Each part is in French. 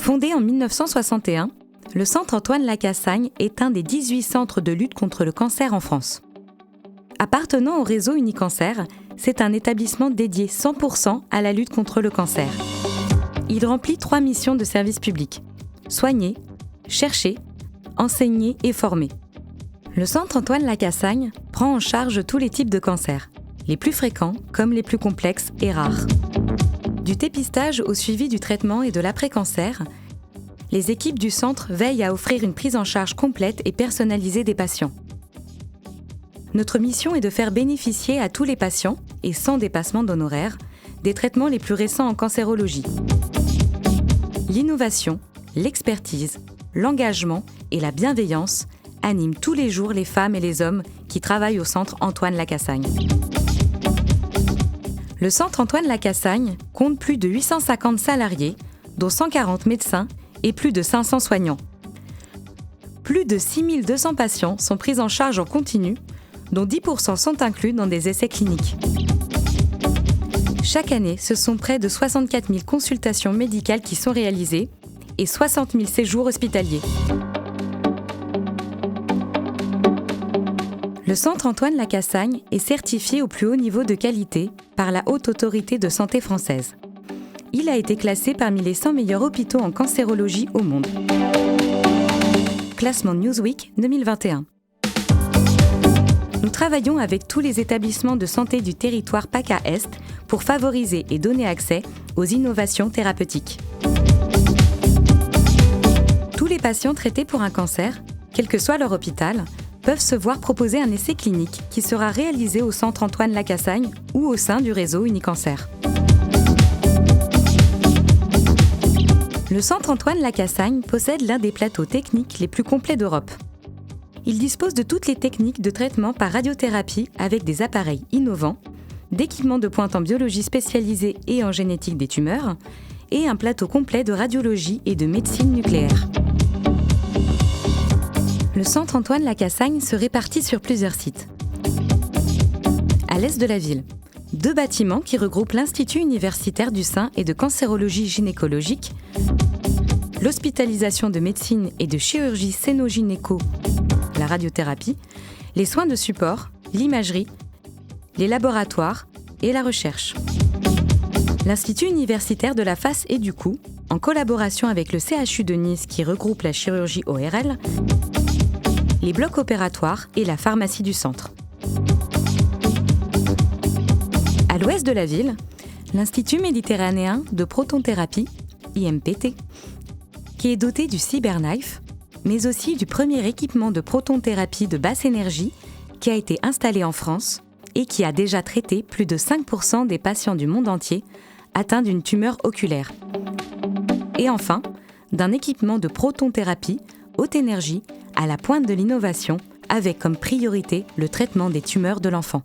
Fondé en 1961, le Centre Antoine Lacassagne est un des 18 centres de lutte contre le cancer en France. Appartenant au réseau Unicancer, c'est un établissement dédié 100% à la lutte contre le cancer. Il remplit 3 missions de service public: soigner, chercher, enseigner et former. Le Centre Antoine Lacassagne prend en charge tous les types de cancers, les plus fréquents comme les plus complexes et rares. Du dépistage au suivi du traitement et de l'après-cancer, les équipes du centre veillent à offrir une prise en charge complète et personnalisée des patients. Notre mission est de faire bénéficier à tous les patients, et sans dépassement d'honoraires, des traitements les plus récents en cancérologie. L'innovation, l'expertise, l'engagement et la bienveillance animent tous les jours les femmes et les hommes qui travaillent au Centre Antoine Lacassagne. Le Centre Antoine Lacassagne compte plus de 850 salariés, dont 140 médecins et plus de 500 soignants. Plus de 6200 patients sont pris en charge en continu, dont 10% sont inclus dans des essais cliniques. Chaque année, ce sont près de 64 000 consultations médicales qui sont réalisées et 60 000 séjours hospitaliers. Le Centre Antoine Lacassagne est certifié au plus haut niveau de qualité par la Haute Autorité de Santé française. Il a été classé parmi les 100 meilleurs hôpitaux en cancérologie au monde. Classement Newsweek 2021. Nous travaillons avec tous les établissements de santé du territoire PACA Est pour favoriser et donner accès aux innovations thérapeutiques. Tous les patients traités pour un cancer, quel que soit leur hôpital, peuvent se voir proposer un essai clinique qui sera réalisé au Centre Antoine Lacassagne ou au sein du réseau Unicancer. Le Centre Antoine Lacassagne possède l'un des plateaux techniques les plus complets d'Europe. Il dispose de toutes les techniques de traitement par radiothérapie avec des appareils innovants, d'équipements de pointe en biologie spécialisée et en génétique des tumeurs, et un plateau complet de radiologie et de médecine nucléaire. Le Centre Antoine Lacassagne se répartit sur plusieurs sites. À l'est de la ville, 2 bâtiments qui regroupent l'Institut universitaire du sein et de cancérologie gynécologique, l'hospitalisation de médecine et de chirurgie sénogynéco, la radiothérapie, les soins de support, l'imagerie, les laboratoires et la recherche. L'Institut universitaire de la face et du cou, en collaboration avec le CHU de Nice qui regroupe la chirurgie ORL, les blocs opératoires et la pharmacie du centre. À l'ouest de la ville, l'Institut méditerranéen de protonthérapie, IMPT, qui est doté du CyberKnife, mais aussi du premier équipement de protonthérapie de basse énergie qui a été installé en France et qui a déjà traité plus de 5% des patients du monde entier atteints d'une tumeur oculaire. Et enfin, d'un équipement de protonthérapie haute énergie à la pointe de l'innovation, avec comme priorité le traitement des tumeurs de l'enfant.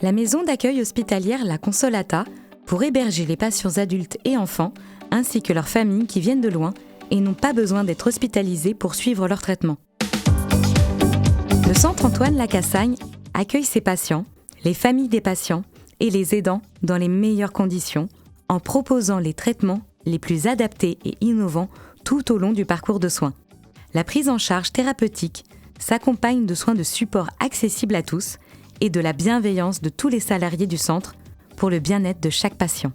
La maison d'accueil hospitalière La Consolata pour héberger les patients adultes et enfants, ainsi que leurs familles qui viennent de loin et n'ont pas besoin d'être hospitalisés pour suivre leur traitement. Le Centre Antoine Lacassagne accueille ses patients, les familles des patients et les aidants dans les meilleures conditions, en proposant les traitements les plus adaptés et innovants tout au long du parcours de soins. La prise en charge thérapeutique s'accompagne de soins de support accessibles à tous et de la bienveillance de tous les salariés du centre pour le bien-être de chaque patient.